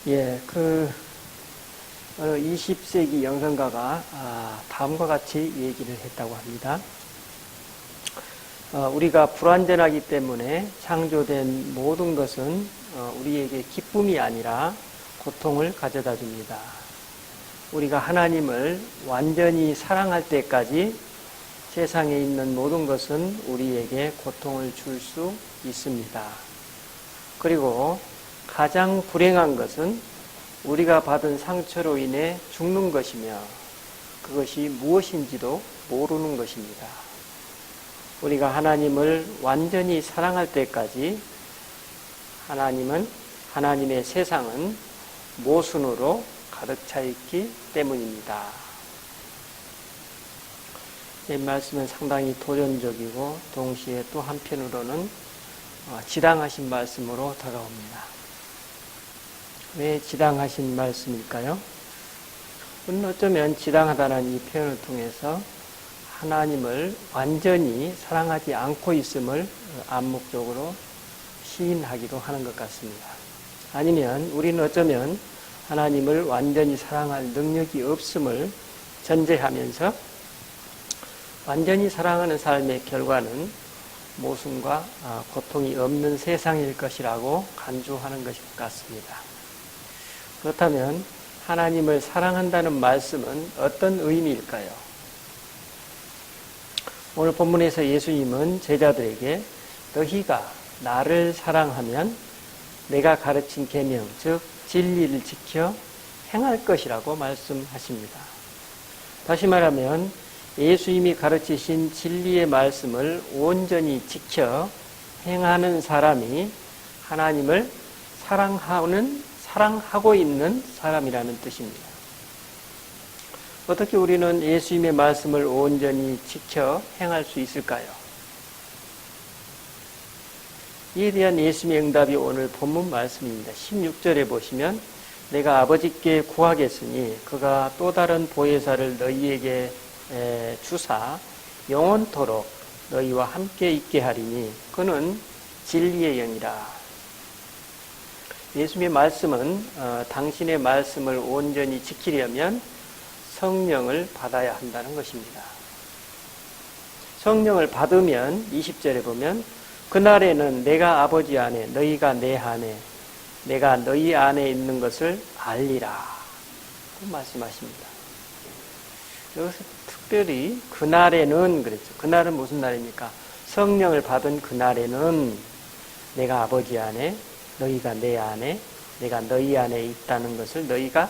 예, 20세기 영성가가 다음과 같이 얘기를 했다고 합니다. 우리가 불완전하기 때문에 창조된 모든 것은 우리에게 기쁨이 아니라 고통을 가져다 줍니다. 우리가 하나님을 완전히 사랑할 때까지 세상에 있는 모든 것은 우리에게 고통을 줄 수 있습니다. 그리고 가장 불행한 것은 우리가 받은 상처로 인해 죽는 것이며 그것이 무엇인지도 모르는 것입니다. 우리가 하나님을 완전히 사랑할 때까지 하나님의 세상은 모순으로 가득 차 있기 때문입니다. 이 말씀은 상당히 도전적이고 동시에 또 한편으로는 지당하신 말씀으로 다가옵니다. 왜 지당하신 말씀일까요? 우리는 어쩌면 지당하다는 이 표현을 통해서 하나님을 완전히 사랑하지 않고 있음을 암묵적으로 시인하기도 하는 것 같습니다. 아니면 우리는 어쩌면 하나님을 완전히 사랑할 능력이 없음을 전제하면서 완전히 사랑하는 삶의 결과는 모순과 고통이 없는 세상일 것이라고 간주하는 것 같습니다. 그렇다면 하나님을 사랑한다는 말씀은 어떤 의미일까요? 오늘 본문에서 예수님은 제자들에게 너희가 나를 사랑하면 내가 가르친 계명, 즉 진리를 지켜 행할 것이라고 말씀하십니다. 다시 말하면 예수님이 가르치신 진리의 말씀을 온전히 지켜 행하는 사람이 하나님을 사랑하고 있는 사람이라는 뜻입니다. 어떻게 우리는 예수님의 말씀을 온전히 지켜 행할 수 있을까요? 이에 대한 예수님의 응답이 오늘 본문 말씀입니다. 16절에 보시면 내가 아버지께 구하겠으니 그가 또 다른 보혜사를 너희에게 주사 영원토록 너희와 함께 있게 하리니 그는 진리의 영이라. 예수님의 말씀은 당신의 말씀을 온전히 지키려면 성령을 받아야 한다는 것입니다. 성령을 받으면 20절에 보면 그날에는 내가 아버지 안에 너희가 내 안에 내가 너희 안에 있는 것을 알리라 그 말씀하십니다. 여기서 특별히 그날에는 그랬죠. 그날은 무슨 날입니까? 성령을 받은 그날에는 내가 아버지 안에 너희가 내 안에 내가 너희 안에 있다는 것을 너희가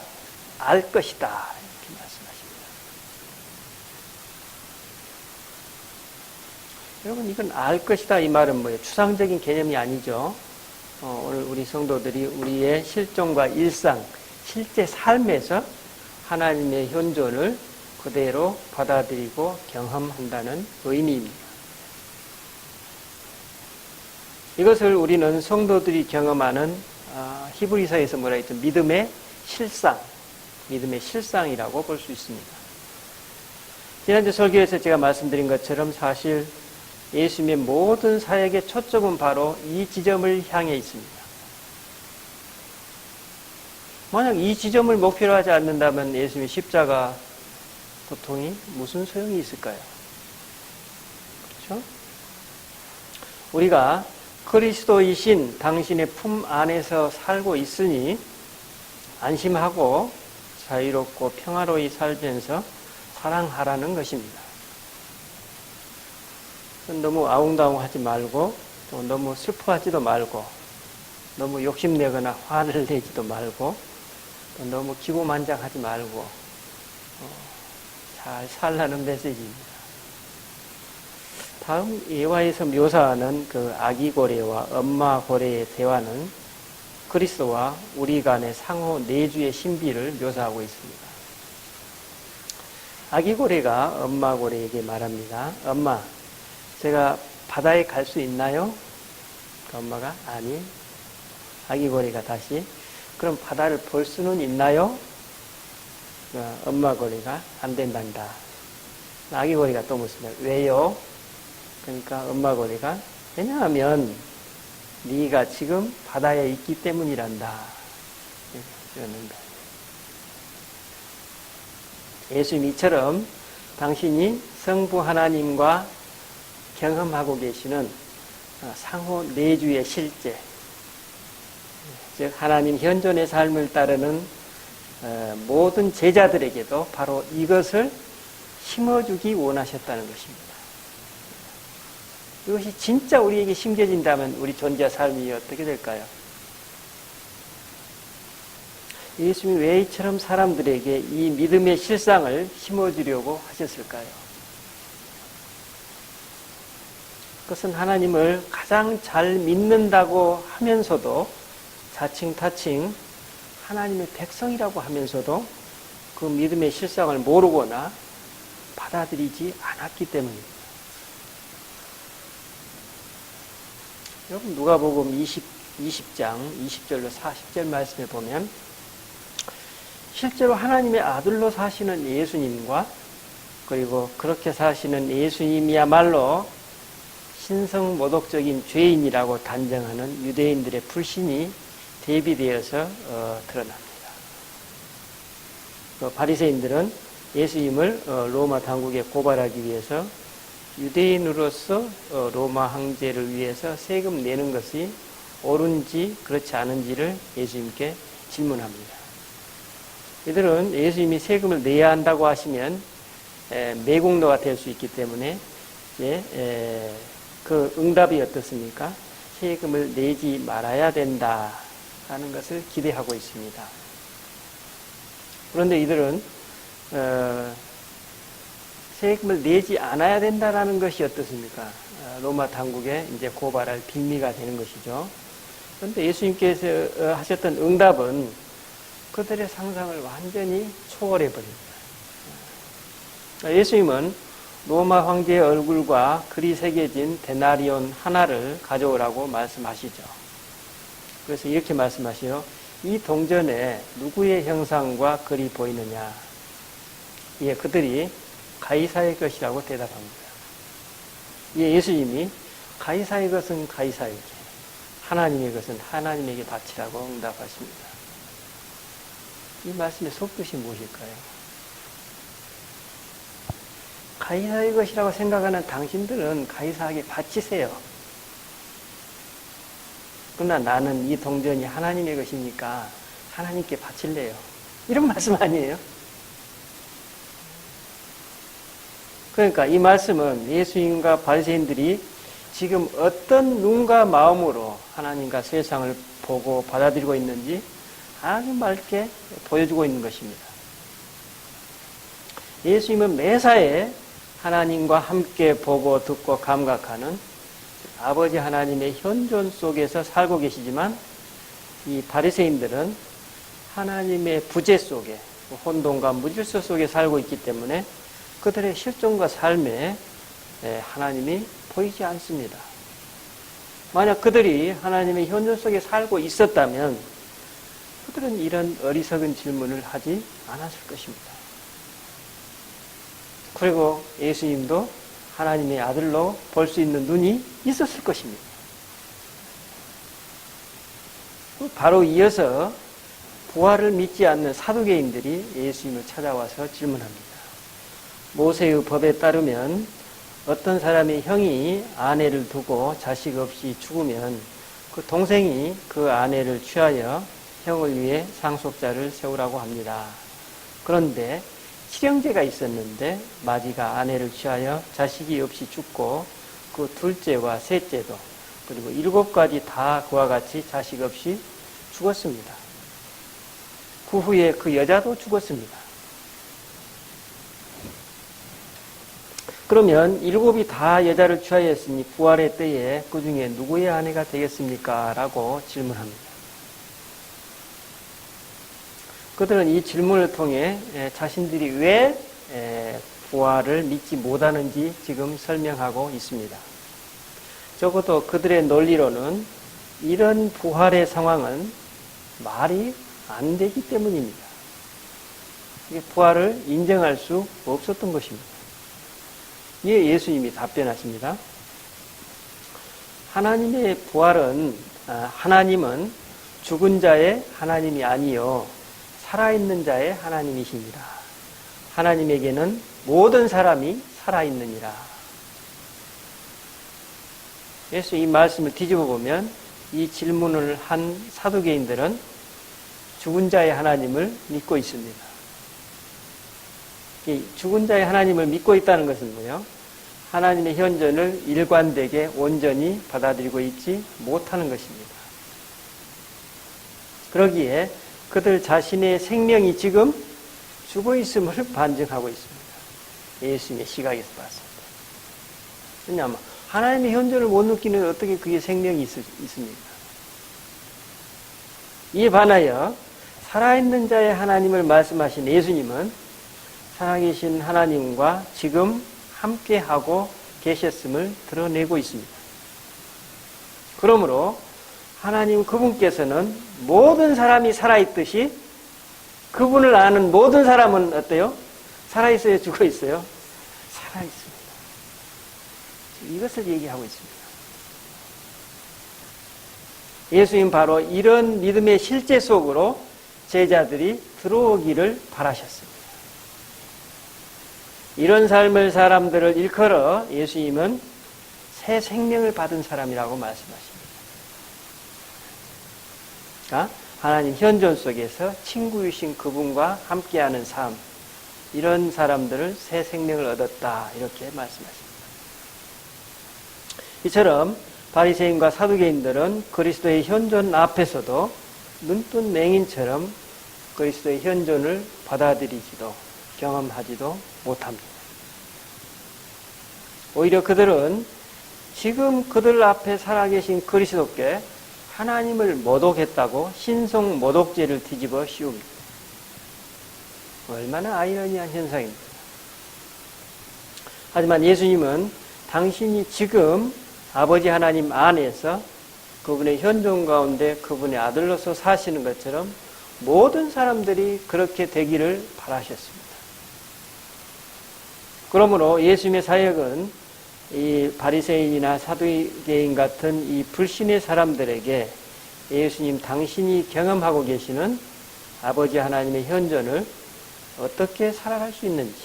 알 것이다 이렇게 말씀하십니다. 여러분 이건 알 것이다 이 말은 뭐예요? 추상적인 개념이 아니죠. 오늘 우리 성도들이 우리의 실존과 일상, 실제 삶에서 하나님의 현존을 그대로 받아들이고 경험한다는 의미입니다. 이것을 우리는 성도들이 경험하는 히브리서에서 뭐라 했죠? 믿음의 실상이라고 볼 수 있습니다. 지난주 설교에서 제가 말씀드린 것처럼 사실 예수님의 모든 사역의 초점은 바로 이 지점을 향해 있습니다. 만약 이 지점을 목표로 하지 않는다면 예수님의 십자가 고통이 무슨 소용이 있을까요? 그렇죠? 우리가 그리스도이신 당신의 품 안에서 살고 있으니 안심하고 자유롭고 평화로이 살면서 사랑하라는 것입니다. 너무 아웅다웅하지 말고 또 너무 슬퍼하지도 말고 너무 욕심내거나 화를 내지도 말고 또 너무 기고만장하지 말고 잘 살라는 메시지입니다. 다음 예화에서 묘사하는 그 아기 고래와 엄마 고래의 대화는 그리스도와 우리 간의 상호 내주의 신비를 묘사하고 있습니다. 아기 고래가 엄마 고래에게 말합니다. 엄마, 제가 바다에 갈 수 있나요? 그 엄마가 아니. 아기 고래가 다시 그럼 바다를 볼 수는 있나요? 엄마 고래가 안 된단다. 아기 고래가 또 묻습니다. 왜요? 그러니까 엄마 고래가 왜냐하면 네가 지금 바다에 있기 때문이란다. 응답. 예수님 이처럼 당신이 성부 하나님과 경험하고 계시는 상호 내주의 실제, 즉 하나님 현존의 삶을 따르는 모든 제자들에게도 바로 이것을 심어주기 원하셨다는 것입니다. 이것이 진짜 우리에게 심겨진다면 우리 존재와 삶이 어떻게 될까요? 예수님이 왜 이처럼 사람들에게 이 믿음의 실상을 심어주려고 하셨을까요? 그것은 하나님을 가장 잘 믿는다고 하면서도 자칭 하나님의 백성이라고 하면서도 그 믿음의 실상을 모르거나 받아들이지 않았기 때문입니다. 여러분 누가복음 20장 20절로 40절 말씀에 보면 실제로 하나님의 아들로 사시는 예수님과 그리고 그렇게 사시는 예수님이야말로 신성모독적인 죄인이라고 단정하는 유대인들의 불신이 대비되어서 드러납니다. 바리새인들은 예수님을 로마 당국에 고발하기 위해서 유대인으로서 로마 황제를 위해서 세금 내는 것이 옳은지 그렇지 않은지를 예수님께 질문합니다. 이들은 예수님이 세금을 내야 한다고 하시면 매국노가 될 수 있기 때문에 그 응답이 어떻습니까? 세금을 내지 말아야 된다 하는 것을 기대하고 있습니다. 그런데 이들은 세금을 내지 않아야 된다라는 것이 어떻습니까? 로마 당국에 이제 고발할 빌미가 되는 것이죠. 그런데 예수님께서 하셨던 응답은 그들의 상상을 완전히 초월해 버립니다. 예수님은 로마 황제의 얼굴과 글이 새겨진 데나리온 하나를 가져오라고 말씀하시죠. 그래서 이렇게 말씀하시요. 이 동전에 누구의 형상과 글이 보이느냐? 예, 그들이 가이사의 것이라고 대답합니다. 예, 예수님이 가이사의 것은 가이사에게, 하나님의 것은 하나님에게 바치라고 응답하십니다. 이 말씀의 속뜻이 무엇일까요? 가이사의 것이라고 생각하는 당신들은 가이사에게 바치세요. 그러나 나는 이 동전이 하나님의 것이니까 하나님께 바칠래요. 이런 말씀 아니에요? 그러니까 이 말씀은 예수님과 바리새인들이 지금 어떤 눈과 마음으로 하나님과 세상을 보고 받아들이고 있는지 아주 맑게 보여주고 있는 것입니다. 예수님은 매사에 하나님과 함께 보고 듣고 감각하는 아버지 하나님의 현존 속에서 살고 계시지만 이 바리새인들은 하나님의 부재 속에 혼돈과 무질서 속에 살고 있기 때문에 그들의 실존과 삶에 하나님이 보이지 않습니다. 만약 그들이 하나님의 현존 속에 살고 있었다면 그들은 이런 어리석은 질문을 하지 않았을 것입니다. 그리고 예수님도 하나님의 아들로 볼 수 있는 눈이 있었을 것입니다. 바로 이어서 부활을 믿지 않는 사두개인들이 예수님을 찾아와서 질문합니다. 모세의 법에 따르면 어떤 사람의 형이 아내를 두고 자식 없이 죽으면 그 동생이 그 아내를 취하여 형을 위해 상속자를 세우라고 합니다. 그런데 칠형제가 있었는데 마지가 아내를 취하여 자식이 없이 죽고 그 둘째와 셋째도 그리고 7가지 다 그와 같이 자식 없이 죽었습니다. 그 후에 그 여자도 죽었습니다. 그러면 7이 다 여자를 취하였으니 부활의 때에 그 중에 누구의 아내가 되겠습니까? 라고 질문합니다. 그들은 이 질문을 통해 자신들이 왜 부활을 믿지 못하는지 지금 설명하고 있습니다. 적어도 그들의 논리로는 이런 부활의 상황은 말이 안 되기 때문입니다. 부활을 인정할 수 없었던 것입니다. 이에 예수님이 답변하십니다. 하나님의 부활은 하나님은 죽은 자의 하나님이 아니요 살아있는 자의 하나님이시니라. 하나님에게는 모든 사람이 살아있느니라. 그래서 이 말씀을 뒤집어 보면 이 질문을 한 사두개인들은 죽은 자의 하나님을 믿고 있습니다. 이 죽은 자의 하나님을 믿고 있다는 것은 뭐예요? 하나님의 현존을 일관되게 온전히 받아들이고 있지 못하는 것입니다. 그러기에 그들 자신의 생명이 지금 죽어 있음을 반증하고 있습니다. 예수님의 시각에서 봤을 때. 왜냐하면 하나님의 현존을 못 느끼는 어떻게 그게 생명이 있습니까? 이에 반하여 살아있는 자의 하나님을 말씀하신 예수님은 살아계신 하나님과 지금 함께하고 계셨음을 드러내고 있습니다. 그러므로 하나님 그분께서는 모든 사람이 살아있듯이 그분을 아는 모든 사람은 어때요? 살아있어요? 죽어 있어요? 살아있습니다. 이것을 얘기하고 있습니다. 예수님 바로 이런 믿음의 실제 속으로 제자들이 들어오기를 바라셨습니다. 이런 삶을 사람들을 일컬어 예수님은 새 생명을 받은 사람이라고 말씀하십니다. 그러니까 하나님 현존 속에서 친구이신 그분과 함께하는 삶, 이런 사람들을 새 생명을 얻었다, 이렇게 말씀하십니다. 이처럼 바리새인과 사두개인들은 그리스도의 현존 앞에서도 눈뜬 맹인처럼 그리스도의 현존을 받아들이지도 경험하지도 못합니다. 오히려 그들은 지금 그들 앞에 살아계신 그리스도께 하나님을 모독했다고 신성 모독죄를 뒤집어 씌웁니다. 얼마나 아이러니한 현상입니다. 하지만 예수님은 당신이 지금 아버지 하나님 안에서 그분의 현존 가운데 그분의 아들로서 사시는 것처럼 모든 사람들이 그렇게 되기를 바라셨습니다. 그러므로 예수님의 사역은 이 바리새인이나 사두개인 같은 이 불신의 사람들에게 예수님 당신이 경험하고 계시는 아버지 하나님의 현존을 어떻게 살아갈 수 있는지,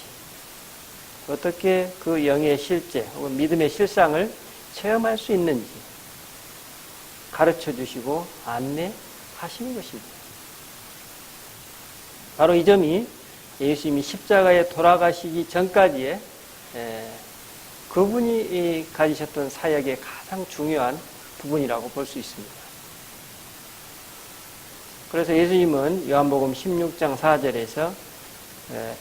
어떻게 그 영의 실제 혹은 믿음의 실상을 체험할 수 있는지 가르쳐 주시고 안내하시는 것입니다. 바로 이 점이 예수님이 십자가에 돌아가시기 전까지의 그분이 가지셨던 사역의 가장 중요한 부분이라고 볼 수 있습니다. 그래서 예수님은 요한복음 16장 4절에서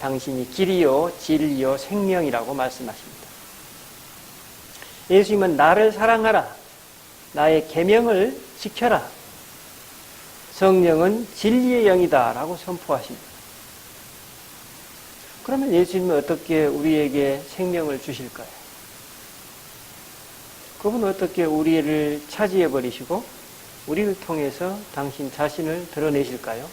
당신이 길이요 진리요 생명이라고 말씀하십니다. 예수님은 나를 사랑하라, 나의 계명을 지켜라, 성령은 진리의 영이다 라고 선포하십니다. 그러면 예수님은 어떻게 우리에게 생명을 주실까요? 그분은 어떻게 우리를 차지해버리시고 우리를 통해서 당신 자신을 드러내실까요?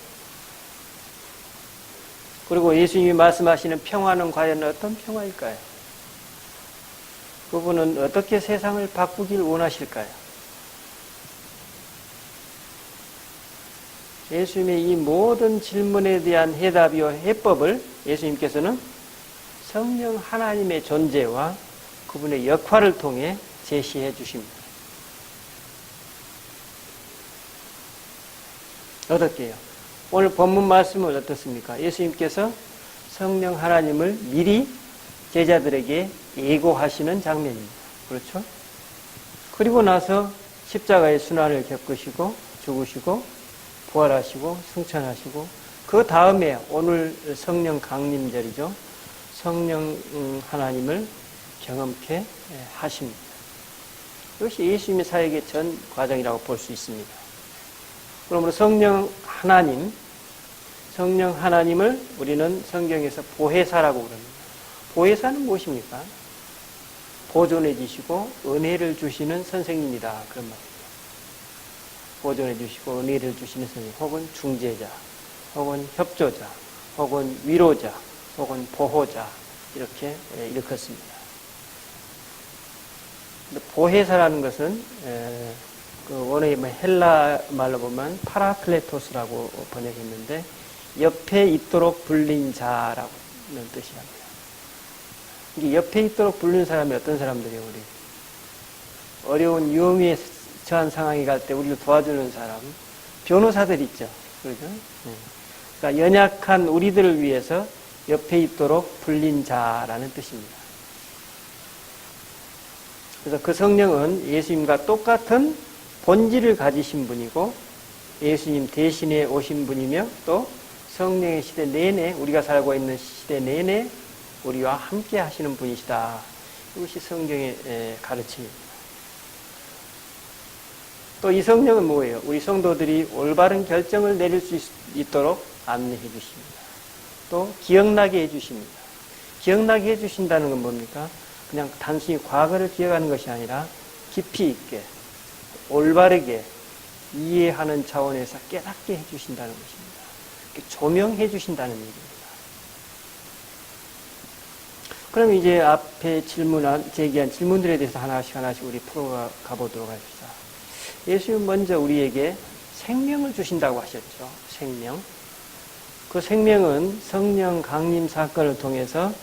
그리고 예수님이 말씀하시는 평화는 과연 어떤 평화일까요? 그분은 어떻게 세상을 바꾸길 원하실까요? 예수님의 이 모든 질문에 대한 해답이요 해법을 예수님께서는 성령 하나님의 존재와 그분의 역할을 통해 제시해 주십니다. 어떻게요? 오늘 본문 말씀은 어떻습니까? 예수님께서 성령 하나님을 미리 제자들에게 예고하시는 장면입니다. 그렇죠? 그리고 나서 십자가의 순환을 겪으시고 죽으시고 부활하시고 승천하시고 그 다음에 오늘 성령 강림절이죠. 성령 하나님을 경험케 하십니다. 이것이 예수님의 사역의 전 과정이라고 볼 수 있습니다. 그러므로 성령 하나님을 우리는 성경에서 보혜사라고 부릅니다. 보혜사는 무엇입니까? 보존해 주시고 은혜를 주시는 선생님이다, 그런 말입니다. 보존해 주시고 은혜를 주시는 선생님, 혹은 중재자, 혹은 협조자, 혹은 위로자, 혹은 보호자, 이렇게 일컫습니다. 보혜사라는 것은 그 원어의 헬라 말로 보면 파라클레토스라고 번역했는데 옆에 있도록 불린 자라는 뜻이랍니다. 이게 옆에 있도록 불린 사람이 어떤 사람들이에요? 우리 어려운 유흥에 처한 상황에 갈 때 우리를 도와주는 사람, 변호사들 있죠. 그렇죠? 그러니까 연약한 우리들을 위해서 옆에 있도록 불린 자라는 뜻입니다. 그래서 그 성령은 예수님과 똑같은 본질을 가지신 분이고 예수님 대신에 오신 분이며 또 성령의 시대 내내 우리가 살고 있는 시대 내내 우리와 함께 하시는 분이시다. 이것이 성경의 가르침입니다. 또 이 성령은 뭐예요? 우리 성도들이 올바른 결정을 내릴 수 있도록 안내해 주십니다. 또 기억나게 해 주십니다. 기억나게 해 주신다는 건 뭡니까? 그냥 단순히 과거를 기억하는 것이 아니라 깊이 있게 올바르게 이해하는 차원에서 깨닫게 해 주신다는 것입니다. 조명해 주신다는 얘기입니다. 그럼 이제 앞에 제기한 질문들에 대해서 하나씩 우리 풀어가 보도록 합시다. 예수님은 먼저 우리에게 생명을 주신다고 하셨죠. 생명. 그 생명은 성령 강림 사건을 통해서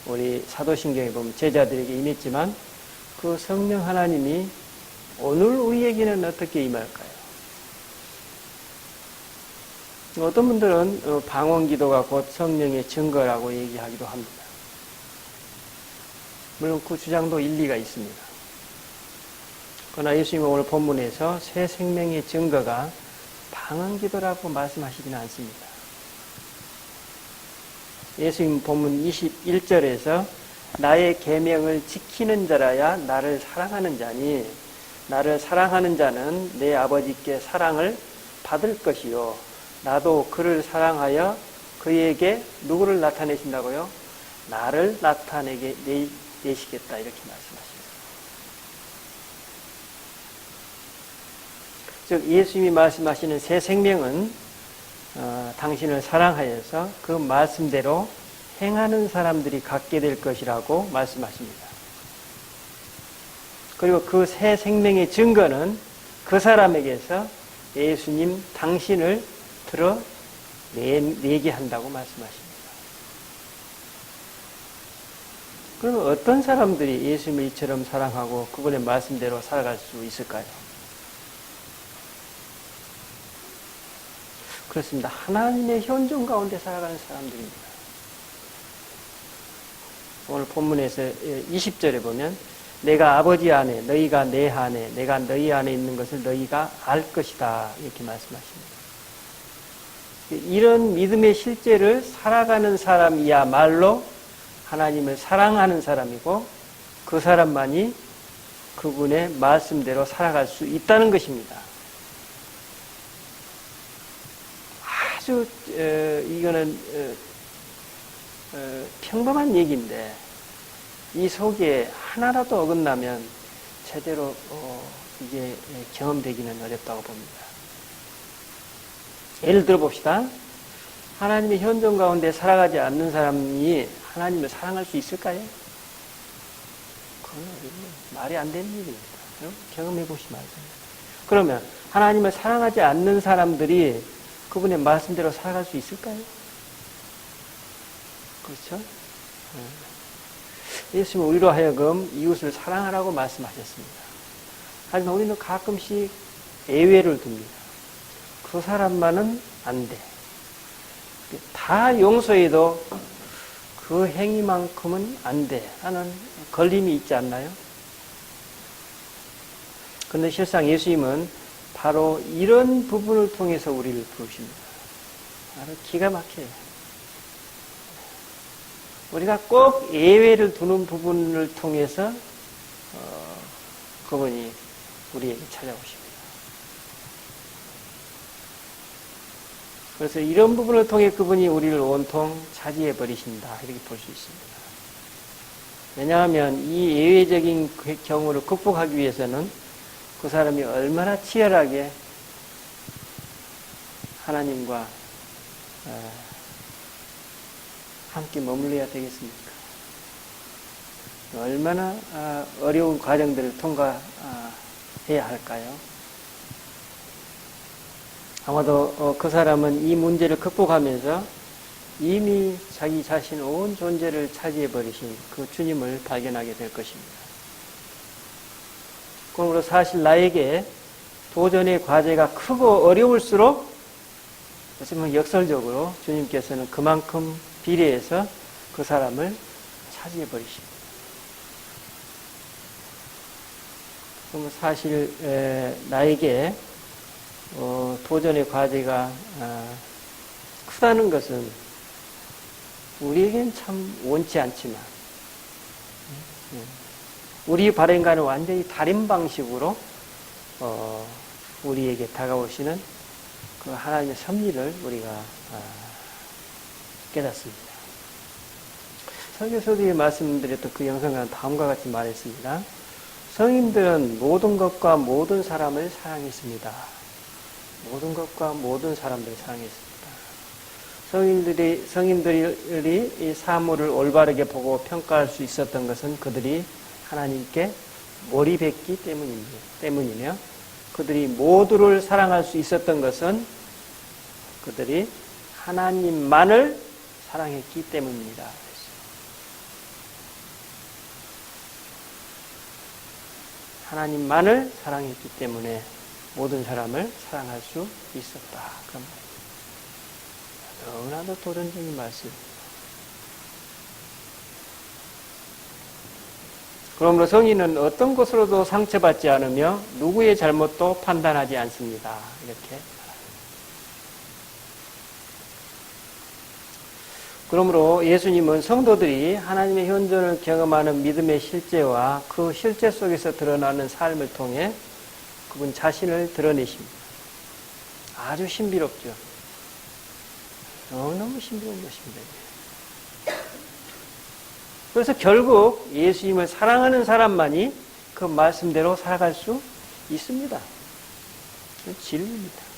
우리 사도신경에 보면 제자들에게 임했지만 그 성령 하나님이 오늘 우리에게는 어떻게 임할까요? 어떤 분들은 방언기도가 곧 성령의 증거라고 얘기하기도 합니다. 물론 그 주장도 일리가 있습니다. 그러나 예수님은 오늘 본문에서 새 생명의 증거가 방언기도라고 말씀하시지는 않습니다. 예수님 본문 21절에서 나의 계명을 지키는 자라야 나를 사랑하는 자니 나를 사랑하는 자는 내 아버지께 사랑을 받을 것이요 나도 그를 사랑하여 그에게 누구를 나타내신다고요? 나를 나타내게 내시겠다 이렇게 말씀하십니다. 즉 예수님이 말씀하시는 새 생명은 당신을 사랑하여서 그 말씀대로 행하는 사람들이 갖게 될 것이라고 말씀하십니다. 그리고 그 새 생명의 증거는 그 사람에게서 예수님 당신을 드러내게 한다고 말씀하십니다. 그러면 어떤 사람들이 예수님을 이처럼 사랑하고 그분의 말씀대로 살아갈 수 있을까요? 그렇습니다. 하나님의 현존 가운데 살아가는 사람들입니다. 오늘 본문에서 20절에 보면 내가 아버지 안에 너희가 내 안에 내가 너희 안에 있는 것을 너희가 알 것이다 이렇게 말씀하십니다. 이런 믿음의 실제를 살아가는 사람이야말로 하나님을 사랑하는 사람이고 그 사람만이 그분의 말씀대로 살아갈 수 있다는 것입니다. 아주 이거는 평범한 얘기인데 이 속에 하나라도 어긋나면 제대로 이게 경험되기는 어렵다고 봅니다. 예를 들어 봅시다. 하나님의 현존 가운데 살아가지 않는 사람이 하나님을 사랑할 수 있을까요? 그건 말이 안 되는 일입니다. 경험해 보시면 알죠. 그러면 하나님을 사랑하지 않는 사람들이 그분의 말씀대로 살아갈 수 있을까요? 그렇죠? 예수님은 우리로 하여금 이웃을 사랑하라고 말씀하셨습니다. 하지만 우리는 가끔씩 예외를 둡니다. 그 사람만은 안 돼. 다 용서해도 그 행위만큼은 안 돼 하는 걸림이 있지 않나요? 그런데 실상 예수님은 바로 이런 부분을 통해서 우리를 부르십니다. 바로 기가 막혀요. 우리가 꼭 예외를 두는 부분을 통해서 그분이 우리에게 찾아오십니다. 그래서 이런 부분을 통해 그분이 우리를 온통 차지해 버리신다 이렇게 볼 수 있습니다. 왜냐하면 이 예외적인 경우를 극복하기 위해서는 그 사람이 얼마나 치열하게 하나님과 함께 머물러야 되겠습니까? 얼마나 어려운 과정들을 통과해야 할까요? 아마도 그 사람은 이 문제를 극복하면서 이미 자기 자신 온 존재를 차지해버리신 그 주님을 발견하게 될 것입니다. 그러므로 사실 나에게 도전의 과제가 크고 어려울수록 어쩌면 역설적으로 주님께서는 그만큼 비례해서 그 사람을 차지해버리십니다. 그러면 사실 나에게 도전의 과제가 크다는 것은 우리에겐 참 원치 않지만 우리 바램과는 완전히 다른 방식으로 우리에게 다가오시는 그 하나님의 섭리를 우리가 깨닫습니다. 설교서두에 말씀드렸던 그 영상과는 다음과 같이 말했습니다. 성인들은 모든 것과 모든 사람을 사랑했습니다. 모든 것과 모든 사람들을 사랑했습니다. 성인들이 이 사물을 올바르게 보고 평가할 수 있었던 것은 그들이 하나님께 몰입했기 때문이며 그들이 모두를 사랑할 수 있었던 것은 그들이 하나님만을 사랑했기 때문입니다. 하나님만을 사랑했기 때문에 모든 사람을 사랑할 수 있었다. 그런 말입니다. 너무나도 도전적인 말씀입니다. 그러므로 성인은 어떤 것으로도 상처받지 않으며 누구의 잘못도 판단하지 않습니다. 이렇게. 그러므로 예수님은 성도들이 하나님의 현존을 경험하는 믿음의 실제와 그 실제 속에서 드러나는 삶을 통해 그분 자신을 드러내십니다. 아주 신비롭죠. 너무너무 신비로운 것입니다. 그래서 결국 예수님을 사랑하는 사람만이 그 말씀대로 살아갈 수 있습니다. 진리입니다.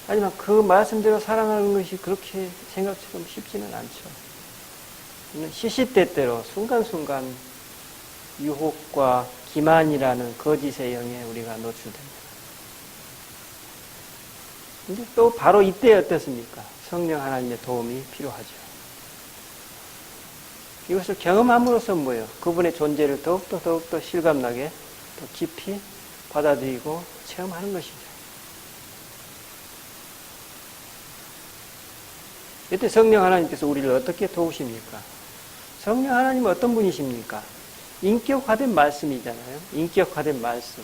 하지만 그 말씀대로 살아가는 것이 그렇게 생각처럼 쉽지는 않죠. 시시때때로 순간순간 유혹과 기만이라는 거짓의 영에 우리가 노출됩니다. 근데 또 바로 이때 어떻습니까? 성령 하나님의 도움이 필요하죠. 이것을 경험함으로써 뭐예요? 그분의 존재를 더욱더 실감나게 더 깊이 받아들이고 체험하는 것이죠. 이때 성령 하나님께서 우리를 어떻게 도우십니까? 성령 하나님은 어떤 분이십니까? 인격화된 말씀이잖아요. 인격화된 말씀.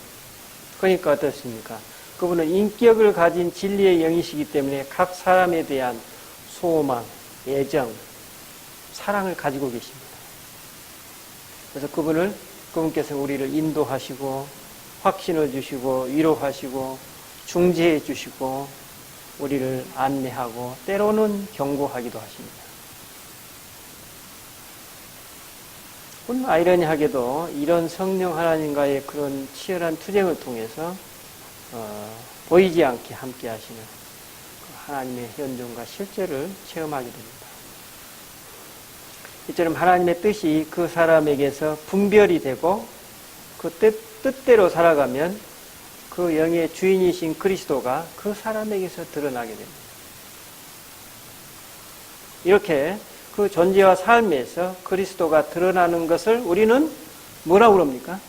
그러니까 어떻습니까? 그분은 인격을 가진 진리의 영이시기 때문에 각 사람에 대한 소망, 애정, 사랑을 가지고 계십니다. 그래서 그분께서 우리를 인도하시고 확신을 주시고 위로하시고 중재해 주시고 우리를 안내하고 때로는 경고하기도 하십니다. 물론 아이러니하게도 이런 성령 하나님과의 그런 치열한 투쟁을 통해서 보이지 않게 함께 하시는 하나님의 현존과 실제를 체험하게 됩니다. 이처럼 하나님의 뜻이 그 사람에게서 분별이 되고 그 뜻대로 살아가면 그 영의 주인이신 그리스도가 그 사람에게서 드러나게 됩니다. 이렇게 그 존재와 삶에서 그리스도가 드러나는 것을 우리는 뭐라고 그럽니까?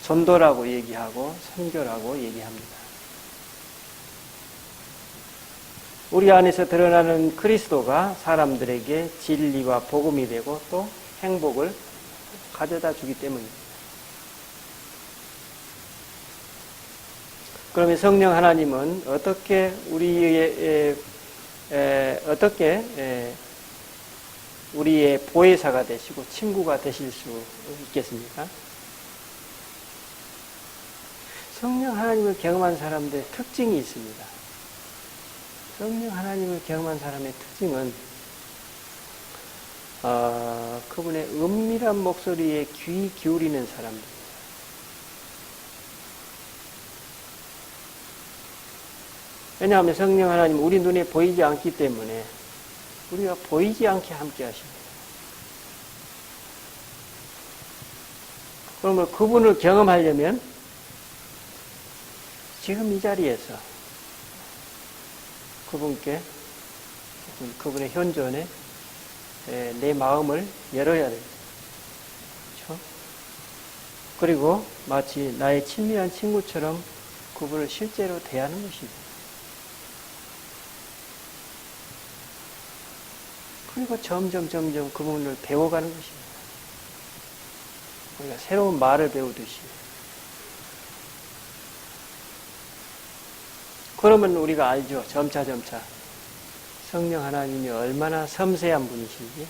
전도라고 얘기하고 선교라고 얘기합니다. 우리 안에서 드러나는 그리스도가 사람들에게 진리와 복음이 되고 또 행복을 가져다 주기 때문입니다. 그러면 성령 하나님은 어떻게 우리의 보혜사가 되시고 친구가 되실 수 있겠습니까? 성령 하나님을 경험한 사람들의 특징이 있습니다. 성령 하나님을 경험한 사람의 특징은 그분의 은밀한 목소리에 귀 기울이는 사람들. 왜냐하면 성령 하나님 우리 눈에 보이지 않기 때문에 우리가 보이지 않게 함께 하십니다. 그러면 그분을 경험하려면 지금 이 자리에서 그분께 그분의 현존에 내 마음을 열어야 돼요. 그렇죠? 그리고 마치 나의 친밀한 친구처럼 그분을 실제로 대하는 것입니다. 그리고 점점 그분을 배워가는 것입니다. 우리가 새로운 말을 배우듯이. 그러면 우리가 알죠. 점차 성령 하나님이 얼마나 섬세한 분이신지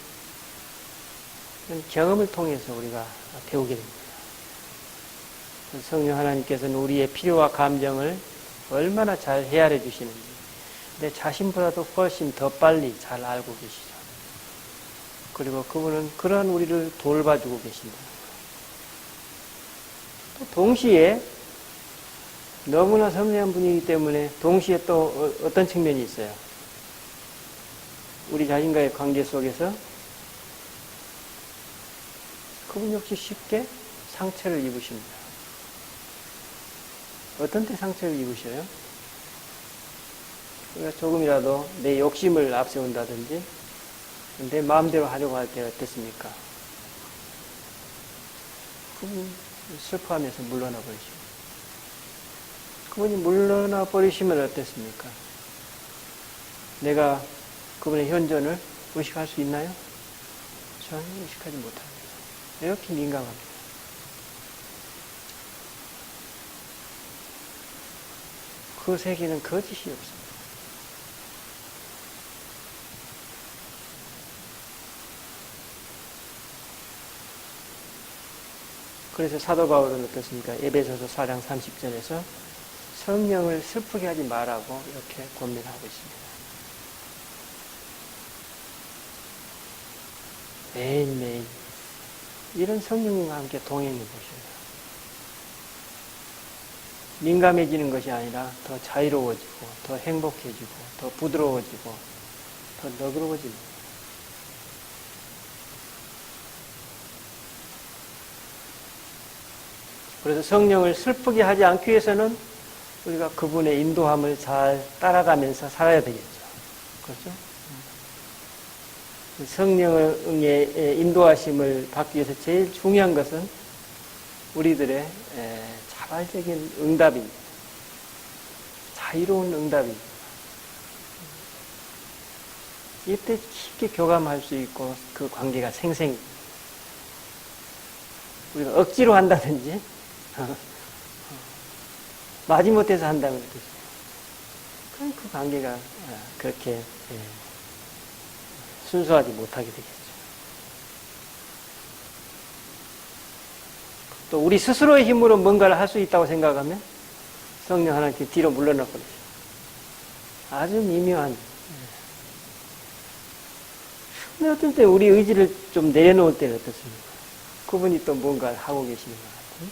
경험을 통해서 우리가 배우게 됩니다. 성령 하나님께서는 우리의 필요와 감정을 얼마나 잘 헤아려 주시는지 내 자신보다도 훨씬 더 빨리 잘 알고 계시죠. 그리고 그분은 그러한 우리를 돌봐주고 계신다. 또 동시에 너무나 섬세한 분이기 때문에 동시에 또 어떤 측면이 있어요. 우리 자신과의 관계 속에서 그분 역시 쉽게 상처를 입으십니다. 어떤 때 상처를 입으셔요? 우리가 조금이라도 내 욕심을 앞세운다든지 내 마음대로 하려고 할 때 어땠습니까? 그분 슬퍼하면서 물러나 버리시고 그분이 물러나 버리시면 어땠습니까? 내가 그분의 현존을 의식할 수 있나요? 전혀 의식하지 못합니다. 이렇게 민감합니다. 그 세계는 거짓이 없습니다. 그래서 사도 바울은 어떻습니까? 에베소서 4장 30절에서 성령을 슬프게 하지 말라고 이렇게 권면하고 있습니다. 매일매일 이런 성령님과 함께 동행해 보셔요. 민감해지는 것이 아니라 더 자유로워지고 더 행복해지고 더 부드러워지고 더 너그러워집니다. 그래서 성령을 슬프게 하지 않기 위해서는 우리가 그분의 인도함을 잘 따라가면서 살아야 되겠죠. 그렇죠? 성령의 인도하심을 받기 위해서 제일 중요한 것은 우리들의 자발적인 응답입니다. 자유로운 응답입니다. 이때 쉽게 교감할 수 있고 그 관계가 생생히 우리가 억지로 한다든지 마지못해서 한다면 그럼 그 관계가 그렇게 순수하지 못하게 되겠죠. 또 우리 스스로의 힘으로 뭔가를 할 수 있다고 생각하면 성령 하나님께 뒤로 물러나 버리죠. 아주 미묘한. 근데 어떨 때 우리 의지를 좀 내려놓을 때는 어떻습니까? 그분이 또 뭔가를 하고 계시는 것 같아요.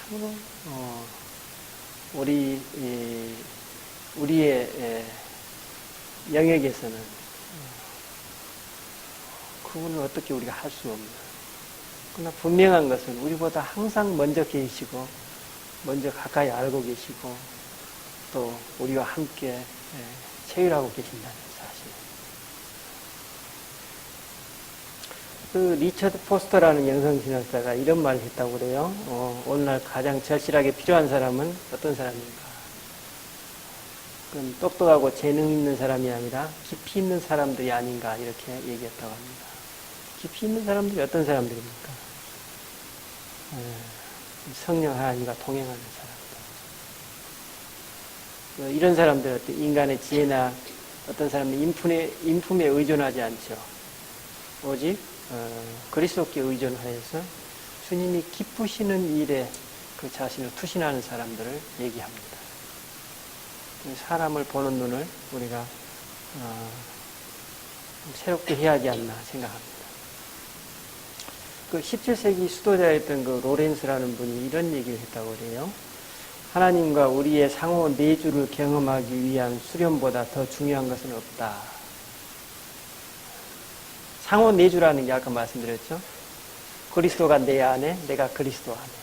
참으로 우리의 영역에서는 그분을 어떻게 우리가 할 수 없나. 그러나 분명한 것은 우리보다 항상 먼저 계시고 먼저 가까이 알고 계시고 또 우리와 함께 체휼하고 계신다는 사실. 그 리처드 포스터라는 영성신학자가 이런 말을 했다고 그래요. 오늘날 가장 절실하게 필요한 사람은 어떤 사람인가? 그건 똑똑하고 재능 있는 사람이 아니라 깊이 있는 사람들이 아닌가 이렇게 얘기했다고 합니다. 깊이 있는 사람들이 어떤 사람들입니까? 성령 하나님과 동행하는 사람들. 이런 사람들, 인간의 지혜나 어떤 사람은 인품에 의존하지 않죠. 오직 그리스도께 의존하여서 주님이 기쁘시는 일에 그 자신을 투신하는 사람들을 얘기합니다. 사람을 보는 눈을 우리가 새롭게 해야 하지 않나 생각합니다. 그 17세기 수도자였던 그 로렌스라는 분이 이런 얘기를 했다고 그래요. 하나님과 우리의 상호 내주를 경험하기 위한 수련보다 더 중요한 것은 없다. 상호 내주라는 게 아까 말씀드렸죠. 그리스도가 내 안에, 내가 그리스도 안에.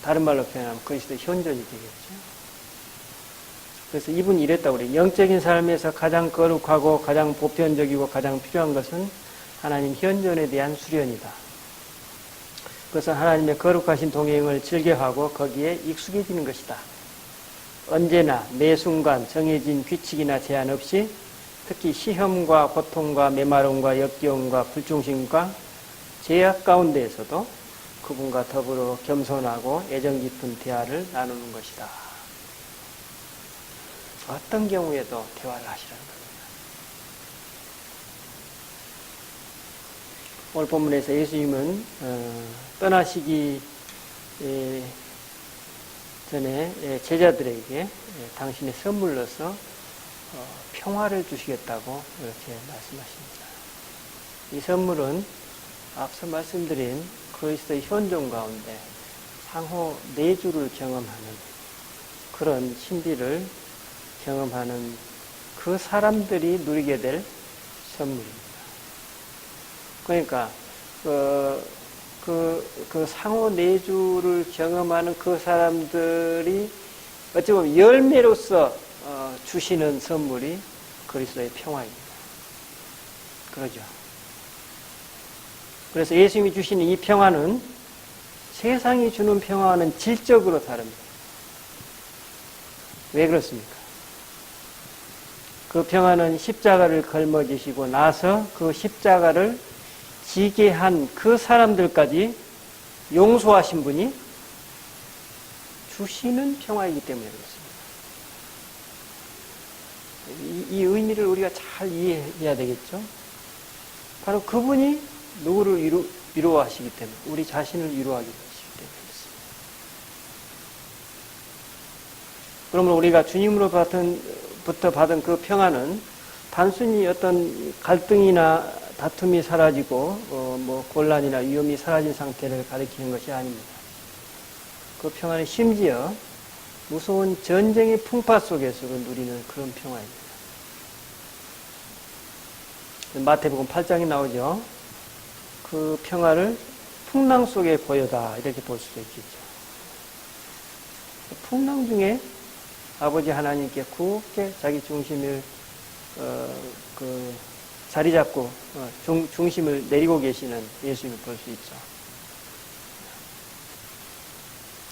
다른 말로 표현하면 그리스도의 현존이 되겠죠. 그래서 이분이 이랬다고 그래요. 영적인 삶에서 가장 거룩하고 가장 보편적이고 가장 필요한 것은 하나님 현존에 대한 수련이다. 그것은 하나님의 거룩하신 동행을 즐겨하고 거기에 익숙해지는 것이다. 언제나 매 순간 정해진 규칙이나 제한 없이 특히 시험과 고통과 메마름과 역겨움과 불중심과 제약 가운데에서도 그분과 더불어 겸손하고 애정 깊은 대화를 나누는 것이다. 어떤 경우에도 대화를 하시라는 겁니다. 오늘 본문에서 예수님은 떠나시기 전에 제자들에게 당신의 선물로서 평화를 주시겠다고 이렇게 말씀하십니다. 이 선물은 앞서 말씀드린 그리스도의 현존 가운데 상호 내주를 경험하는 그런 신비를 경험하는 그 사람들이 누리게 될 선물입니다. 그러니까 그 상호 내주를 경험하는 그 사람들이 어찌 보면 열매로서 주시는 선물이 그리스도의 평화입니다. 그러죠. 그래서 예수님이 주시는 이 평화는 세상이 주는 평화와는 질적으로 다릅니다. 왜 그렇습니까? 그 평화는 십자가를 걸머지시고 나서 그 십자가를 지게 한 그 사람들까지 용서하신 분이 주시는 평화이기 때문에 그렇습니다. 이 의미를 우리가 잘 이해해야 되겠죠? 바로 그분이 누구를 위로하시기 때문에, 우리 자신을 위로하기 때문에 그렇습니다. 그러면 우리가 주님으로부터 받은 그 평화는 단순히 어떤 갈등이나 다툼이 사라지고 곤란이나 위험이 사라진 상태를 가리키는 것이 아닙니다. 그 평화는 심지어 무서운 전쟁의 풍파 속에서 누리는 그런 평화입니다. 마태복음 8장에 나오죠. 그 평화를 풍랑 속의 고요다 이렇게 볼 수도 있겠죠. 풍랑 중에 아버지 하나님께 굳게 자기 중심을 자리 잡고 중심을 내리고 계시는 예수님을 볼 수 있죠.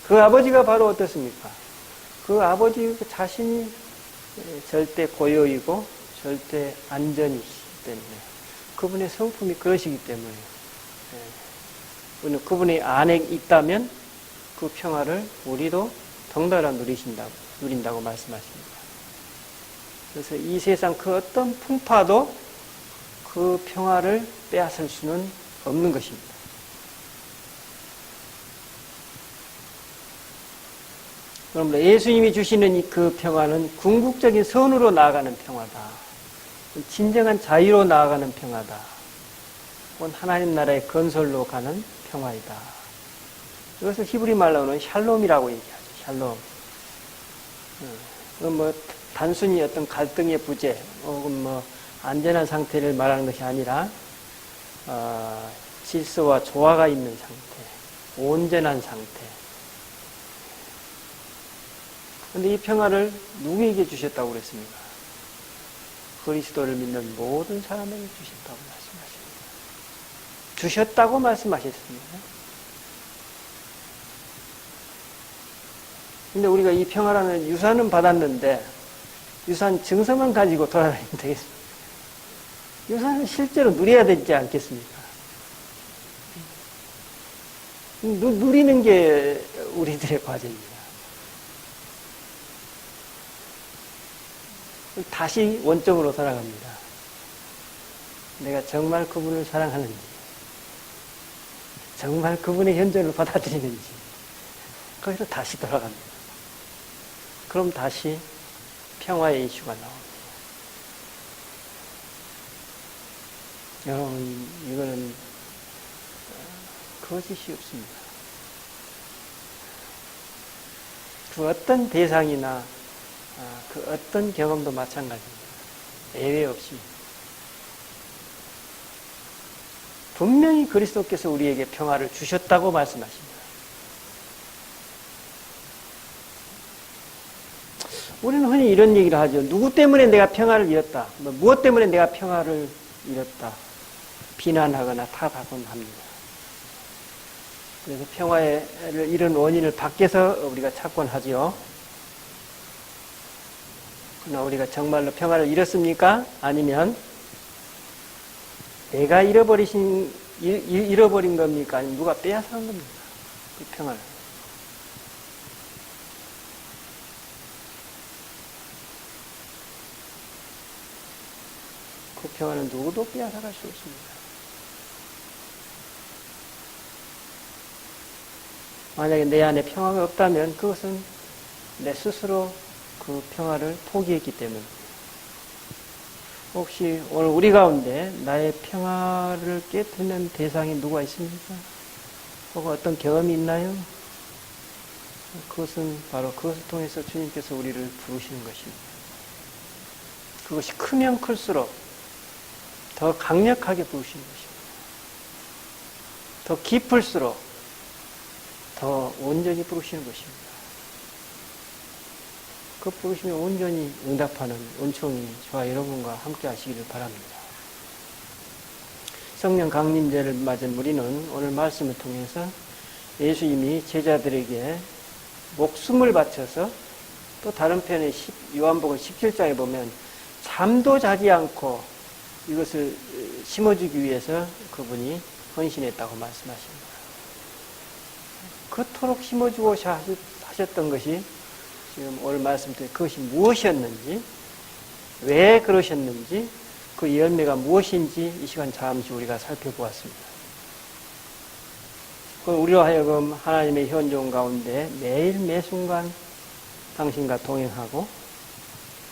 그 아버지가 바로 어떻습니까? 그 아버지 자신이 절대 고요이고 절대 안전이시기 때문에 그분의 성품이 그러시기 때문에 우리는 그분의 안에 있다면 그 평화를 우리도 덩달아 누린다고 말씀하십니다. 그래서 이 세상 그 어떤 풍파도 그 평화를 빼앗을 수는 없는 것입니다. 그러므로 예수님이 주시는 그 평화는 궁극적인 선으로 나아가는 평화다. 진정한 자유로 나아가는 평화다. 곧 하나님 나라의 건설로 가는 평화이다. 이것을 히브리 말로는 샬롬이라고 얘기하죠. 샬롬. 단순히 어떤 갈등의 부재 혹은 안전한 상태를 말하는 것이 아니라 질서와 조화가 있는 상태, 온전한 상태. 그런데 이 평화를 누구에게 주셨다고 그랬습니까? 그리스도를 믿는 모든 사람에게 주셨다고 말씀하십니다. 주셨다고 말씀하셨습니다. 근데 우리가 이 평화라는 유산은 받았는데 유산 증서만 가지고 돌아다니면 되겠습니까? 유산은 실제로 누려야 되지 않겠습니까? 누리는 게 우리들의 과제입니다. 다시 원점으로 돌아갑니다. 내가 정말 그분을 사랑하는지, 정말 그분의 현존을 받아들이는지, 거기서 다시 돌아갑니다. 그럼 다시 평화의 이슈가 나옵니다. 여러분, 이거는 거짓이 없습니다. 그 어떤 대상이나 그 어떤 경험도 마찬가지입니다. 예외 없습니다. 분명히 그리스도께서 우리에게 평화를 주셨다고 말씀하십니다. 우리는 흔히 이런 얘기를 하죠. 누구 때문에 내가 평화를 잃었다. 무엇 때문에 내가 평화를 잃었다. 비난하거나 탓하곤 합니다. 그래서 평화를 잃은 원인을 밖에서 우리가 찾곤 하죠. 그러나 우리가 정말로 평화를 잃었습니까? 아니면 내가 잃어버린 겁니까? 아니면 누가 빼앗아간 겁니까? 그 평화를. 그 평화는 누구도 빼앗아갈 수 없습니다. 만약에 내 안에 평화가 없다면 그것은 내 스스로 그 평화를 포기했기 때문입니다. 혹시 오늘 우리 가운데 나의 평화를 깨뜨리는 대상이 누가 있습니까? 혹은 어떤 경험이 있나요? 그것은 바로 그것을 통해서 주님께서 우리를 부르시는 것입니다. 그것이 크면 클수록 더 강력하게 부르시는 것입니다. 더 깊을수록 더 온전히 부르시는 것입니다. 그 부르시면 온전히 응답하는 은총이 저와 여러분과 함께 하시기를 바랍니다. 성령 강림제를 맞은 우리는 오늘 말씀을 통해서 예수님이 제자들에게 목숨을 바쳐서 또 다른 편의 요한복음 17장에 보면 잠도 자지 않고 이것을 심어주기 위해서 그분이 헌신했다고 말씀하십니다. 그토록 심어주고 하셨던 것이 지금 오늘 말씀드린 그것이 무엇이었는지, 왜 그러셨는지, 그 열매가 무엇인지 이 시간 잠시 우리가 살펴보았습니다. 우리로 하여금 하나님의 현존 가운데 매일 매순간 당신과 동행하고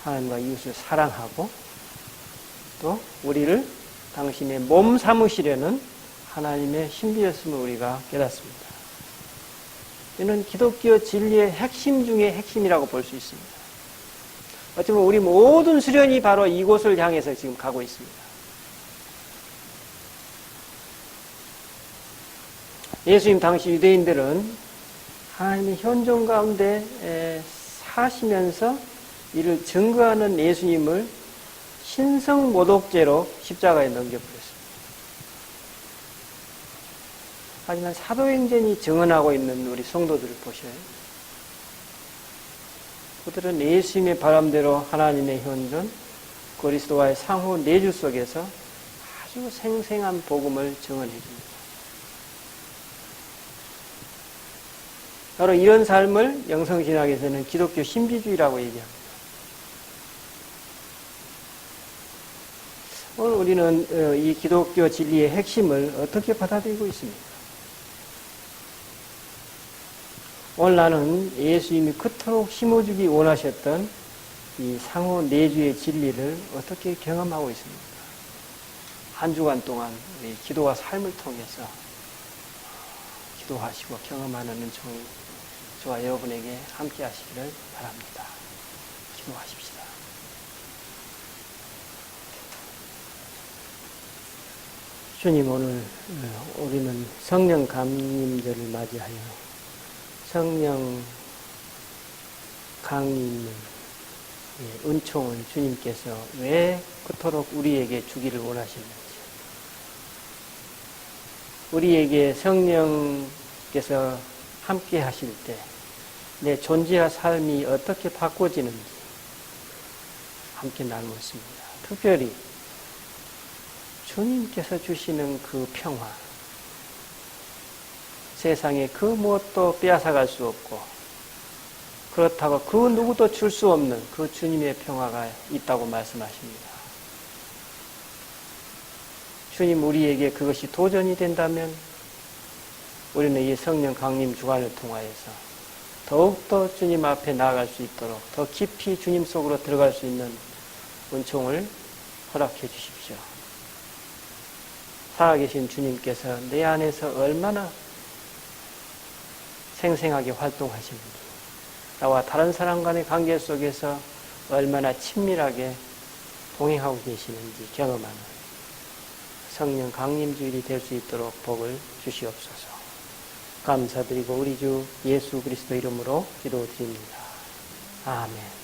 하나님과 이웃을 사랑하고 또 우리를 당신의 몸 삼으시려는 하나님의 신비였음을 우리가 깨닫습니다. 이는 기독교 진리의 핵심 중의 핵심이라고 볼 수 있습니다. 어쩌면 우리 모든 수련이 바로 이곳을 향해서 지금 가고 있습니다. 예수님 당시 유대인들은 하나님의 현존 가운데 사시면서 이를 증거하는 예수님을 신성모독죄로 십자가에 넘겨버렸습니다. 하지만 사도행전이 증언하고 있는 우리 성도들을 보셔요. 그들은 예수님의 바람대로 하나님의 현존, 그리스도와의 상호 내주 속에서 아주 생생한 복음을 증언해 줍니다. 바로 이런 삶을 영성신학에서는 기독교 신비주의라고 얘기합니다. 오늘 우리는 이 기독교 진리의 핵심을 어떻게 받아들이고 있습니까? 오늘 나는 예수님이 그토록 심어주기 원하셨던 이 상호 내주의 진리를 어떻게 경험하고 있습니까? 한 주간 동안 우리 기도와 삶을 통해서 기도하시고 경험하는 은총이 저와 여러분에게 함께 하시기를 바랍니다. 기도하십시다. 주님, 오늘 우리는 성령 강림절을 맞이하여 성령 강림의 은총을 주님께서 왜 그토록 우리에게 주기를 원하시는지, 우리에게 성령께서 함께 하실 때 내 존재와 삶이 어떻게 바꿔지는지 함께 나누었습니다. 특별히 주님께서 주시는 그 평화, 세상에 그 무엇도 빼앗아갈 수 없고 그렇다고 그 누구도 줄 수 없는 그 주님의 평화가 있다고 말씀하십니다. 주님, 우리에게 그것이 도전이 된다면 우리는 이 성령 강림 주간을 통하여서 더욱더 주님 앞에 나아갈 수 있도록 더 깊이 주님 속으로 들어갈 수 있는 은총을 허락해 주십시오. 살아계신 주님께서 내 안에서 얼마나 생생하게 활동하시는지, 나와 다른 사람 간의 관계 속에서 얼마나 친밀하게 동행하고 계시는지 경험하는 성령 강림주일이 될 수 있도록 복을 주시옵소서. 감사드리고 우리 주 예수 그리스도 이름으로 기도드립니다. 아멘.